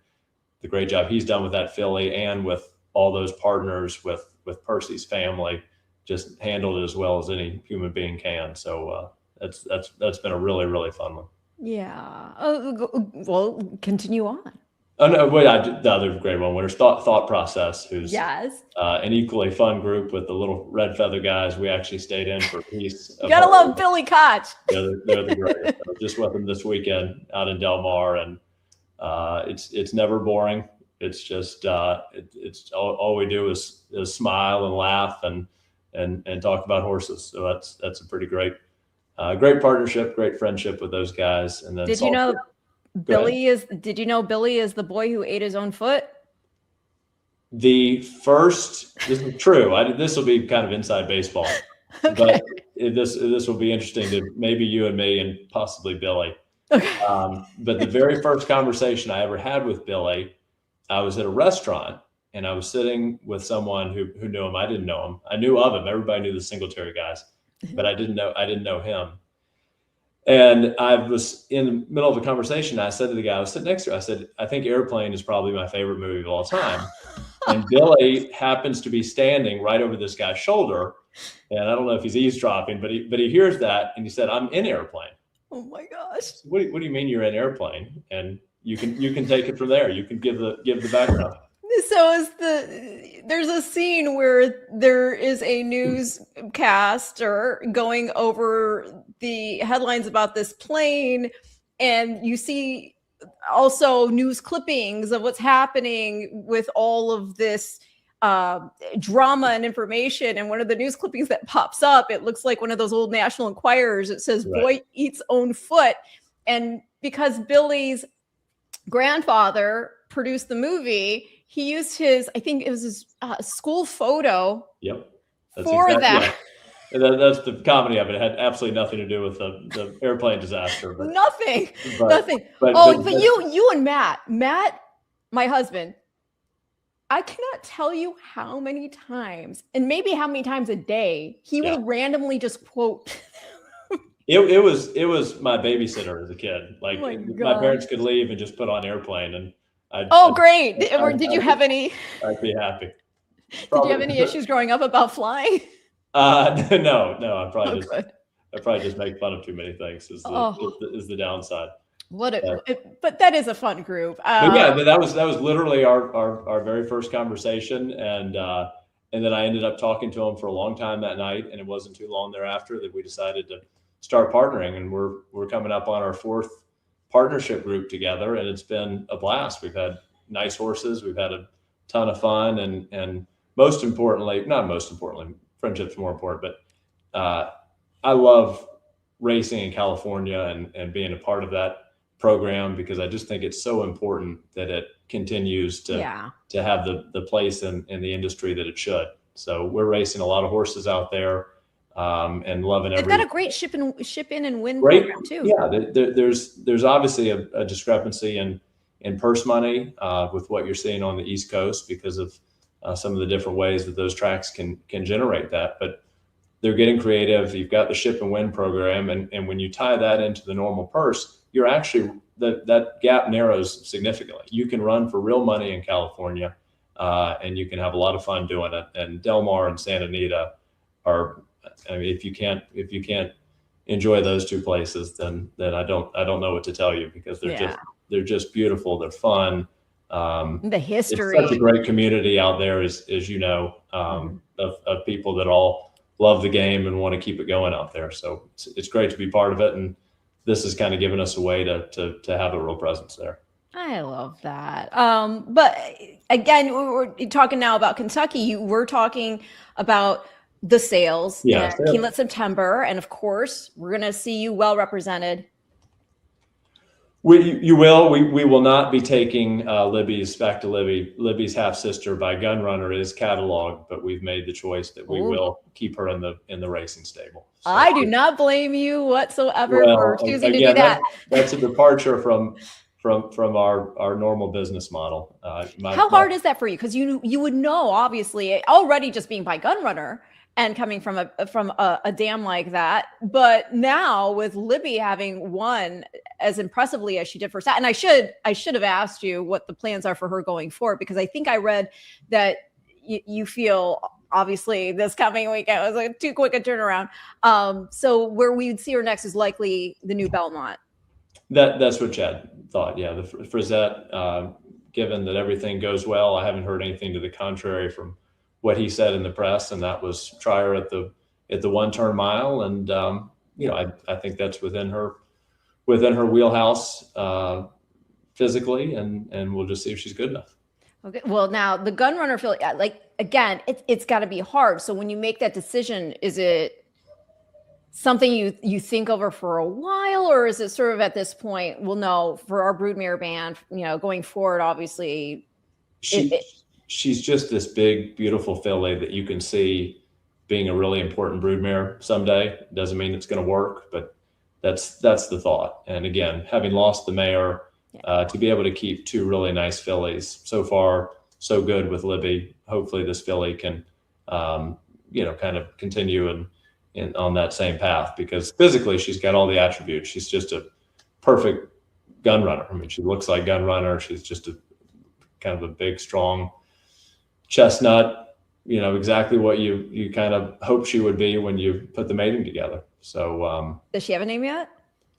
the great job he's done with that filly and with all those partners with Percy's family, just handled it as well as any human being can. So that's been a really, really fun one. Yeah. Well, continue on. Oh no, wait, the other great one, Winners Thought Process, who's yes, an equally fun group with the little red feather guys. We actually stayed in for a piece. You gotta love Billy Koch. They're the greatest. So just with them this weekend out in Del Mar, and it's never boring. It's just it's all we do is smile and laugh and talk about horses. So that's a pretty great partnership, great friendship with those guys. And then did you know Billy is the boy who ate his own foot? This is true. This will be kind of inside baseball, okay. But this will be interesting to maybe you and me and possibly Billy. Okay. But the very first conversation I ever had with Billy, I was at a restaurant and I was sitting with someone who knew him. I didn't know him. I knew of him. Everybody knew the Singletary guys, but I didn't know him. And I was in the middle of a conversation. I said to the guy I was sitting next to, I said, I think Airplane is probably my favorite movie of all time. And Billy happens to be standing right over this guy's shoulder. And I don't know if he's eavesdropping, but he hears that. And he said, I'm in Airplane. Oh my gosh. What do you mean you're in Airplane? And you can take it from there. You can give the background. So there's a scene where there is a newscaster going over the headlines about this plane, and you see also news clippings of what's happening with all of this drama and information. And one of the news clippings that pops up, it looks like one of those old National Enquirers. It says, right. Boy eats own foot. And because Billy's grandfather produced the movie, he used his, I think it was his school photo. Yep. For that. Yeah. That's the comedy of it. It had absolutely nothing to do with the airplane disaster. But, nothing. But you and Matt, my husband, I cannot tell you how many times, and maybe how many times a day, he will randomly just quote. It was my babysitter as a kid. Like my parents could leave and just put on Airplane, and great! Did you have any? I'd be happy. Did you have any issues growing up about flying? No. I probably just make fun of too many things. Is the downside. But that is a fun group. But that was literally our very first conversation, and then I ended up talking to him for a long time that night, and it wasn't too long thereafter that we decided to start partnering, and we're coming up on our fourth partnership group together, and it's been a blast. We've had nice horses, we've had a ton of fun, and not most importantly, friendship's more important, but I love racing in California and being a part of that program, because I just think it's so important that it continues to have the place in the industry that it should. So we're racing a lot of horses out there, and loving They've got a great ship in and win program too. Yeah, there's obviously a discrepancy in purse money with what you're seeing on the East Coast because of some of the different ways that those tracks can generate that, but they're getting creative. You've got the ship and win program, and when you tie that into the normal purse, you're actually that gap narrows significantly. You can run for real money in California, and you can have a lot of fun doing it. And Del Mar and Santa Anita are, I mean, if you can't enjoy those two places, then I don't know what to tell you, because they're just beautiful. They're fun. The history. It's such a great community out there, as you know, of people that all love the game and want to keep it going out there. So it's great to be part of it, and this has kind of given us a way to have a real presence there. I love that. But again, we're talking now about Kentucky. We're talking about the sales, Keeneland September, and of course, we're going to see you well represented. You will. We will not be taking Libby's half sister by Gunrunner is cataloged, but we've made the choice that we will keep her in the racing stable. So, I do not blame you whatsoever for choosing to do that. That's a departure from our normal business model. How hard is that for you? Because you would know, obviously, already just being by Gunrunner, and coming from a dam like that. But now with Libby having won as impressively as she did for Sat, and I should have asked you what the plans are for her going forward, because I think I read that you feel obviously this coming weekend was like too quick a turnaround. So where we'd see her next is likely the new Belmont. That's what Chad thought. Yeah, the Frizette. Given that everything goes well, I haven't heard anything to the contrary from what he said in the press, and that was try her at the 1 turn mile, and I think that's within her wheelhouse physically, and we'll just see if she's good enough. Okay. Well, now the gun runner filly, like again, it's got to be hard. So when you make that decision, is it something you think over for a while, or is it sort of at this point, well, no, for our broodmare band, going forward, obviously, she's just this big, beautiful filly that you can see being a really important broodmare someday. Doesn't mean it's going to work, but that's the thought. And again, having lost the mare, to be able to keep 2 really nice fillies, so far so good with Libby. Hopefully this filly can, kind of continue and on that same path, because physically she's got all the attributes. She's just a perfect gun runner. I mean, she looks like gun runner. She's just a kind of a big, strong chestnut, exactly what you kind of hope she would be when you put the mating together. So does she have a name yet?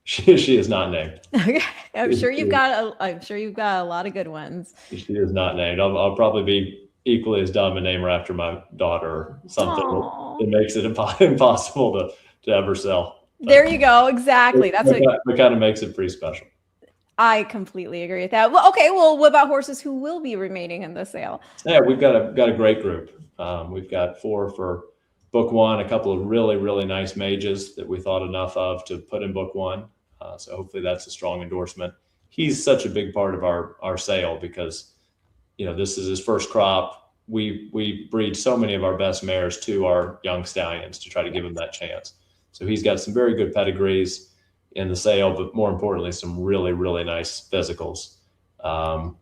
She is not named. Okay. I'm sure you've got a lot of good ones. She is not named. I'll probably be equally as dumb and name her after my daughter or something. It makes it impossible to ever sell. There you go. Exactly. That's what kind of makes it pretty special. I completely agree with that. Well, okay. Well, what about horses who will be remaining in the sale? Yeah, we've got a great group. We've got 4 for book 1, a couple of really, really nice mages that we thought enough of to put in book 1. So hopefully that's a strong endorsement. He's such a big part of our sale because, this is his first crop. We breed so many of our best mares to our young stallions to try to give him that chance. So he's got some very good pedigrees in the sale, but more importantly, some really, really nice physicals.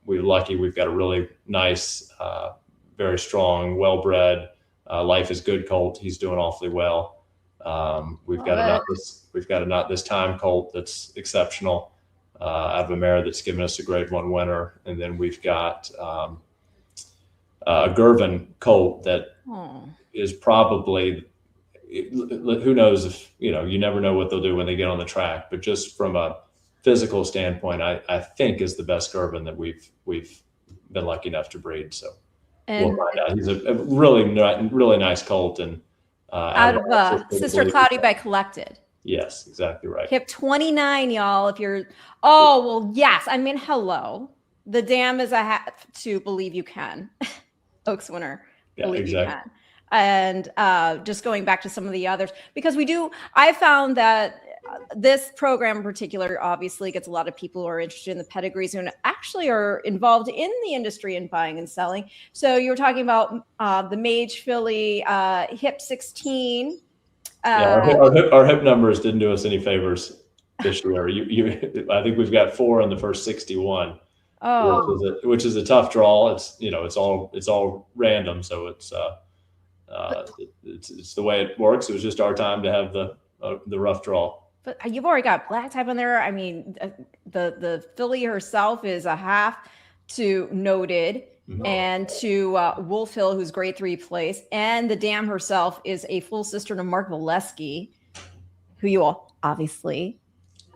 We're lucky we've got a really nice, very strong, well-bred, Life is Good colt. He's doing awfully well. We've got a Not This Time colt that's exceptional, out of a mare that's given us a grade 1 winner. And then we've got a Gervin colt that is probably, who knows if, you never know what they'll do when they get on the track, but just from a physical standpoint, I think is the best Gervin that we've been lucky enough to breed. So we'll find out. He's a really nice colt, and out of Sister Cloudy by Collected. Yes, exactly right. Hip 29, y'all. If you're, well, yes. I mean, hello. The dam is a hat to Believe You Can. Oaks winner. Yeah, Believe exactly. You Can. And just going back to some of the others, because I found that this program in particular obviously gets a lot of people who are interested in the pedigrees and actually are involved in the industry in buying and selling. So you were talking about the Mage filly, Hip 16. Our hip numbers didn't do us any favors this year. I think we've got 4 in the first 61, which is a tough draw. It's it's all random, so it's the way it works. It was just our time to have the rough draw. But you've already got black type on there. I mean, the filly herself is a half to Noted, and to Wolf Hill, who's grade 3 place, and the dam herself is a full sister to Mark Valesky, who you all obviously.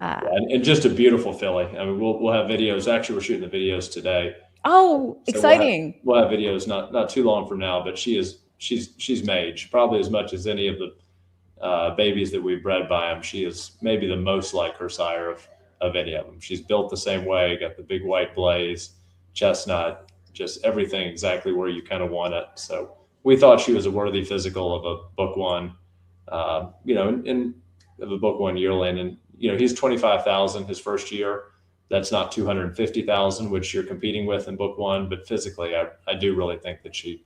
And just a beautiful filly. I mean, we'll have videos. Actually, we're shooting the videos today. Oh, so exciting! We'll have videos not too long from now, but she's Mage, probably as much as any of the babies that we've bred by him. She is maybe the most like her sire of any of them. She's built the same way, got the big white blaze, chestnut, just everything exactly where you kind of want it. So we thought she was a worthy physical of a book 1, in of a book 1 yearling. And, he's 25,000 his first year. That's not 250,000, which you're competing with in book 1. But physically, I do really think that she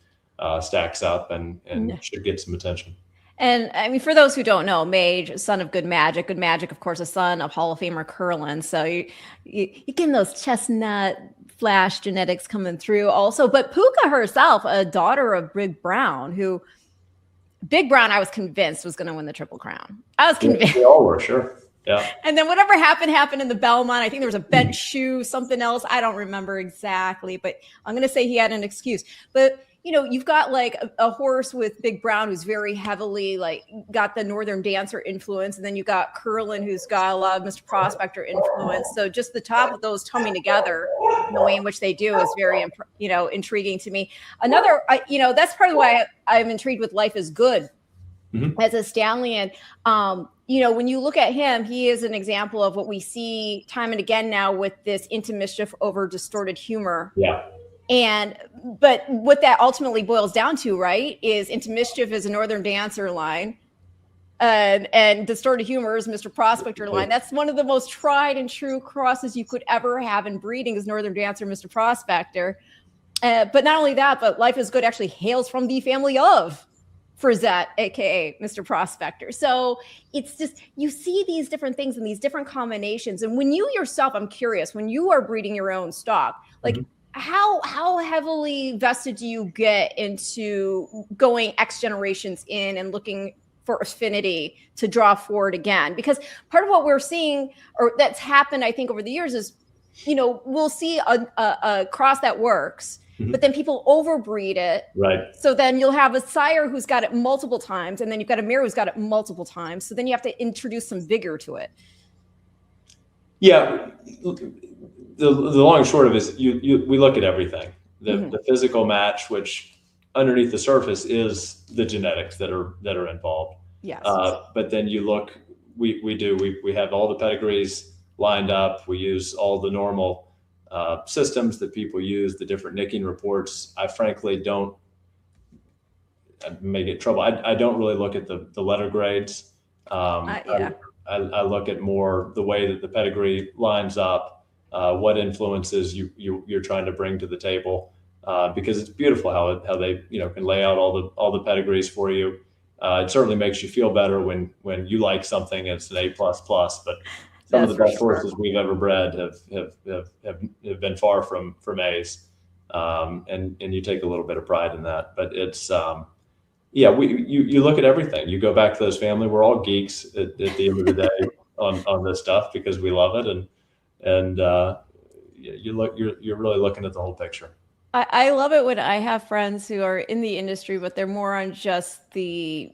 stacks up and should get some attention. And I mean, for those who don't know, Mage, son of Good Magic, of course, a son of Hall of Famer Curlin. So you get those chestnut flash genetics coming through also. But Puka herself, a daughter of Brig Brown, who Big Brown, I was convinced was going to win the Triple Crown. I was convinced. We all were, sure. Yeah. And then whatever happened in the Belmont. I think there was a bent shoe, something else. I don't remember exactly, but I'm going to say he had an excuse. But, you know, you've got like a horse with Big Brown who's very heavily like got the Northern Dancer influence. And then you got Curlin who's got a lot of Mr. Prospector influence. So just the top of those coming together, the way in which they do is very, you know, intriguing to me. Another, you know, that's part of why I'm intrigued with Life is Good as a stallion. You know, when you look at him, he is an example of what we see time and again now with this into mischief over distorted humor. Yeah. But what that ultimately boils down to, right, is into mischief is a Northern Dancer line, and distorted humor is Mr. Prospector line. That's one of the most tried and true crosses you could ever have in breeding is Northern Dancer, Mr. Prospector. But not only that, but Life is Good actually hails from the family of Frizette, aka Mr. Prospector. So it's just, you see these different things and these different combinations. And when you yourself, I'm curious, when you are breeding your own stock, like how heavily vested do you get into going X generations in and looking for affinity to draw forward again? Because part of what we're seeing, or that's happened, I think, over the years is, you know, we'll see a cross that works, but then people overbreed it. Right. So then you'll have a sire who's got it multiple times, and then you've got a mare who's got it multiple times. So then you have to introduce some vigor to it. Yeah. The long and short of it is we look at everything. The physical match, which underneath the surface is the genetics that are involved. Yes. But then you look, we have all the pedigrees lined up. We use all the normal systems that people use, the different nicking reports. I frankly don't, I may get trouble. I don't really look at the letter grades. I look at more the way that the pedigree lines up, what influences you're trying to bring to the table, because it's beautiful how they, you know, can lay out all the pedigrees for you. It certainly makes you feel better when you like something and it's an A++, but some of the best horses we've ever bred have been far from A's, and you take a little bit of pride in that. But it's you look at everything. You go back to those family. We're all geeks at the end of the day on this stuff because we love it, and you're really looking at the whole picture. I love it when I have friends who are in the industry, but they're more on just the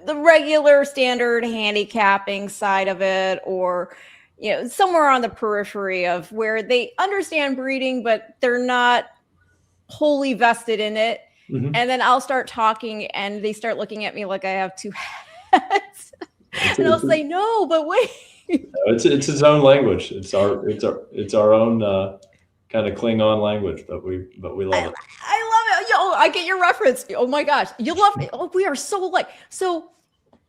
regular standard handicapping side of it, or, you know, somewhere on the periphery of where they understand breeding, but they're not wholly vested in it. And then I'll start talking and they start looking at me like I have two heads. And I'll say, no, but wait. It's its own language. It's our own kind of Klingon language, but we love it. I love it. Yo, I get your reference. Oh my gosh. You love it. Oh, we are so like, so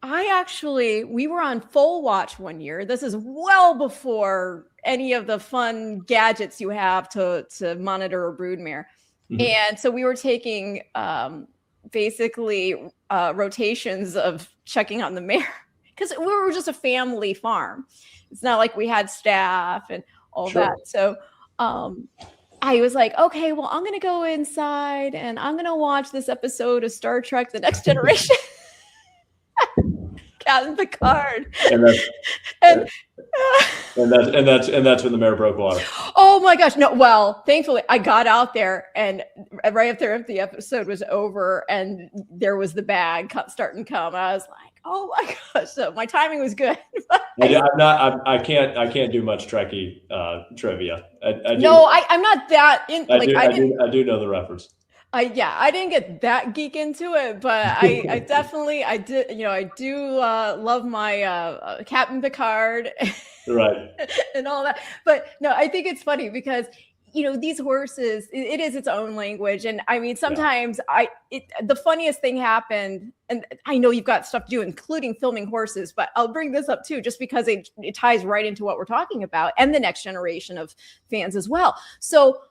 we were on Full Watch one year. This is well before any of the fun gadgets you have to monitor a broodmare. And so we were taking basically rotations of checking on the mare because we were just a family farm. It's not like we had staff and all that. So I was like, okay, well, I'm going to go inside and I'm going to watch this episode of Star Trek: The Next Generation. Captain Picard. And that's when the mare broke water. Oh my gosh. No, well, thankfully I got out there and right after the episode was over and there was the bag starting to come. I was like, oh my gosh. So my timing was good. I can't do much Trekkie trivia. I'm not that in. I do know the reference. I didn't get that geek into it, but I definitely did. You know, I do love my Captain Picard, right, and all that. But no, I think it's funny because, you know, these horses, it is its own language, and I mean, sometimes the funniest thing happened, and I know you've got stuff to do, including filming horses, but I'll bring this up too, just because it ties right into what we're talking about and the next generation of fans as well. So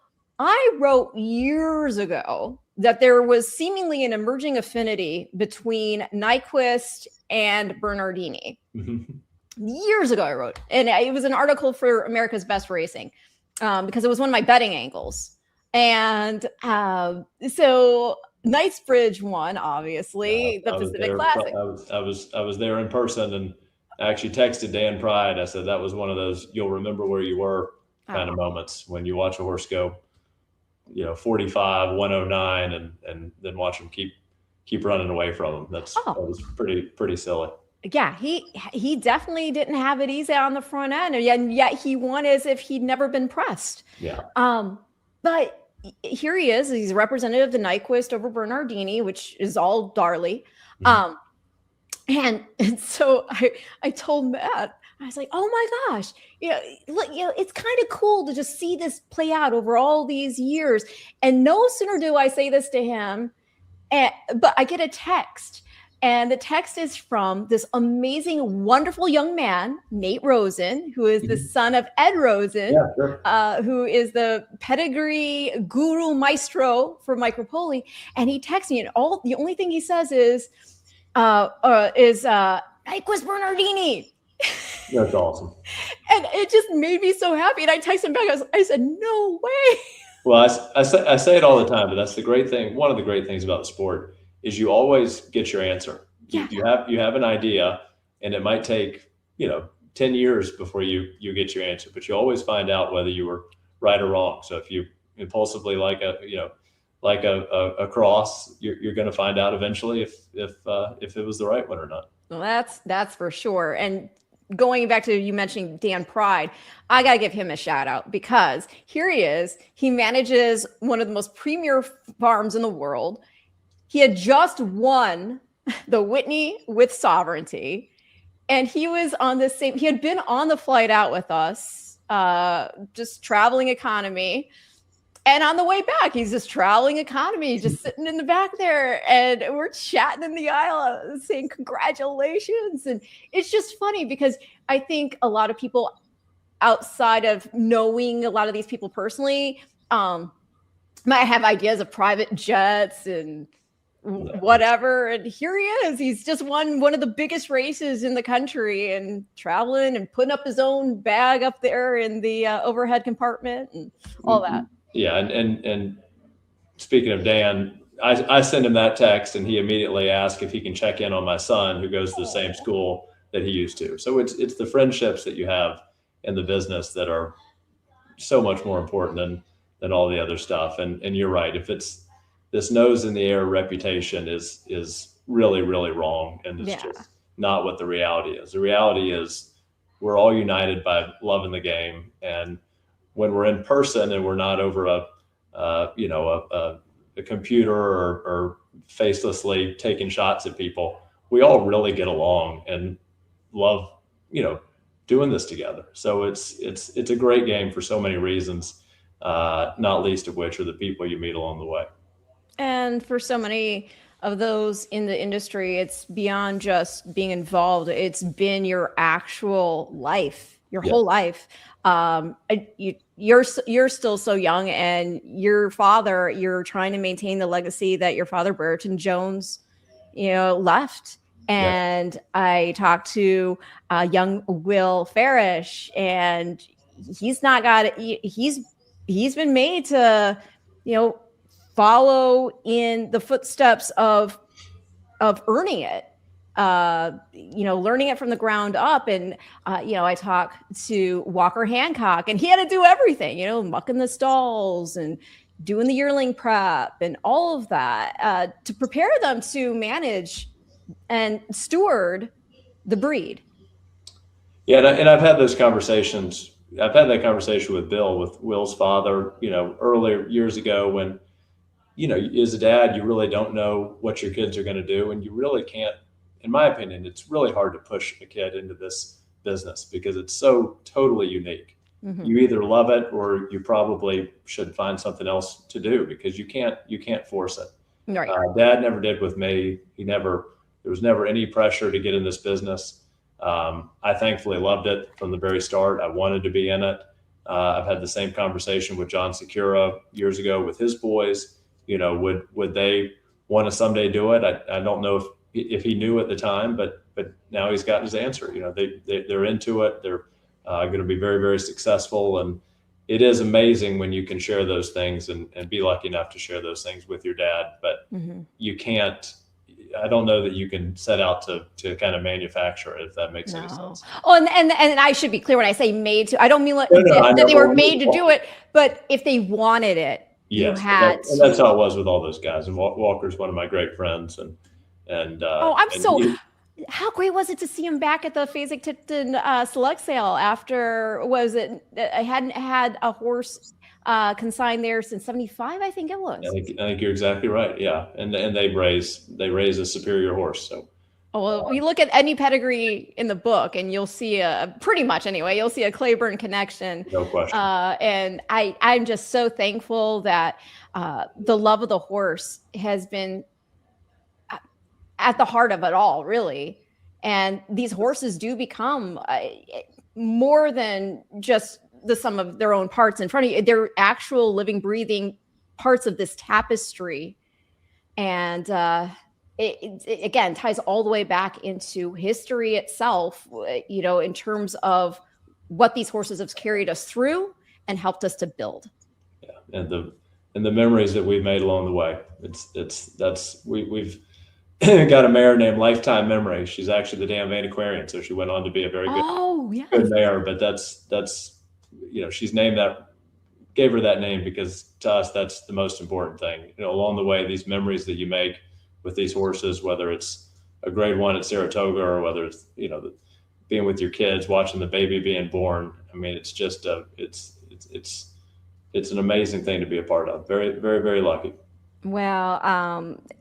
I wrote years ago that there was seemingly an emerging affinity between Nyquist and Bernardini. Years ago I wrote, and it was an article for America's Best Racing because it was one of my betting angles. And so Knightsbridge won, obviously, the I was Pacific there. Classic. I was there in person, and I actually texted Dan Pride. I said that was one of those you'll remember where you were kind of moments when you watch a horse go, 45, 109, and then watch him keep running away from him. That was pretty silly. Yeah, he definitely didn't have it easy on the front end, and yet he won as if he'd never been pressed. Yeah. But here he is. He's a representative of the Nyquist over Bernardini, which is all Darley. And so I told Matt, I was like, oh my gosh, it's kind of cool to just see this play out over all these years. And no sooner do I say this to him, but I get a text. And the text is from this amazing, wonderful young man, Nate Rosen, who is the son of Ed Rosen, who is the pedigree guru maestro for Micropoli. And he texts me, and the only thing he says is Nyquist Bernardini. That's awesome. And it just made me so happy. And I texted him back. I said, no way. Well, I say it all the time, but that's the great thing. One of the great things about the sport is you always get your answer. You have an idea, and it might take 10 years before you get your answer, but you always find out whether you were right or wrong. So if you impulsively like a cross, you're going to find out eventually if it was the right one or not. Well, that's for sure. And going back to you mentioning Dan Pride, I got to give him a shout out, because here he is. He manages one of the most premier farms in the world. He had just won the Whitney with Sovereignty, and he was he had been on the flight out with us, just traveling economy. And on the way back, he's just traveling economy, just sitting in the back there, and we're chatting in the aisle saying congratulations. And it's just funny because I think a lot of people outside of knowing a lot of these people personally might have ideas of private jets and whatever. And here he is. He's just won one of the biggest races in the country and traveling and putting up his own bag up there in the overhead compartment and all that. Yeah. And speaking of Dan, I send him that text, and he immediately asked if he can check in on my son, who goes to the same school that he used to. So it's the friendships that you have in the business that are so much more important than all the other stuff. And you're right. If it's this nose in the air reputation is really, really wrong. And it's just not what the reality is. The reality is we're all united by loving the game. And when we're in person and we're not over a computer or facelessly taking shots at people, we all really get along and love, doing this together. So it's a great game for so many reasons, not least of which are the people you meet along the way. And for so many of those in the industry, it's beyond just being involved. It's been your actual life, your whole life. You're still so young, and your father, you're trying to maintain the legacy that your father, Brereton Jones, left. And I talked to young Will Farish, and he's not got it. He's been made to, follow in the footsteps of earning it, learning it from the ground up. And, I talked to Walker Hancock, and he had to do everything, mucking the stalls and doing the yearling prep and all of that to prepare them to manage and steward the breed. Yeah. And I've had those conversations. I've had that conversation with Bill, with Will's father, earlier years ago when, as a dad, you really don't know what your kids are going to do. And you really can't, in my opinion, it's really hard to push a kid into this business because it's so totally unique. Mm-hmm. You either love it or you probably should find something else to do because you can't force it. Right. Dad never did with me. There was never any pressure to get in this business. I thankfully loved it from the very start. I wanted to be in it. I've had the same conversation with John Secura years ago with his boys. Would they want to someday do it? I don't know if he knew at the time, but now he's got his answer. They're into it. They're going to be very, very successful. And it is amazing when you can share those things and be lucky enough to share those things with your dad, but you can't, I don't know that you can set out to kind of manufacture it, if that makes any sense. Oh, and I should be clear when I say made to, I don't mean like that they were made to do it, but if they wanted it, you had to. And that's how it was with all those guys. And Walker's one of my great friends. How great was it to see him back at the Fasig-Tipton select sale after, I hadn't had a horse consigned there since 75, I think it was. I think you're exactly right. Yeah. And they raise a superior horse. So. Oh, well, you look at any pedigree in the book and you'll see pretty much anyway, you'll see a Claiborne connection. No question. And I'm just so thankful that the love of the horse has been at the heart of it all, really. And these horses do become more than just the sum of their own parts in front of you. They're actual living, breathing parts of this tapestry. And it again ties all the way back into history itself, in terms of what these horses have carried us through and helped us to build. Yeah. And the memories that we've made along the way. We've got a mare named Lifetime Memory. She's actually the damn antiquarian, so she went on to be a very good mare. But that's she's named that, gave her that name because to us that's the most important thing. Along the way, these memories that you make with these horses, whether it's a grade 1 at Saratoga or whether it's being with your kids, watching the baby being born. I mean, it's just it's an amazing thing to be a part of. Very, very, very lucky. Well,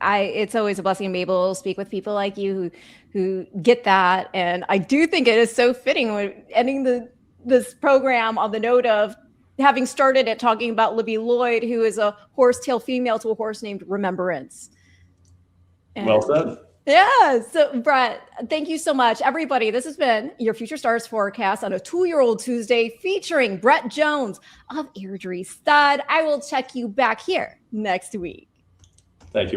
it's always a blessing to be able to speak with people like you who get that. And I do think it is so fitting when ending this program on the note of having started it talking about Libby Lloyd, who is a horsetail female to a horse named Remembrance. Well said. Yeah. So, Bret, thank you so much. Everybody, this has been your Future Stars forecast on a 2-year-old Tuesday featuring Bret Jones of Airdrie Stud. I will check you back here next week. Thank you.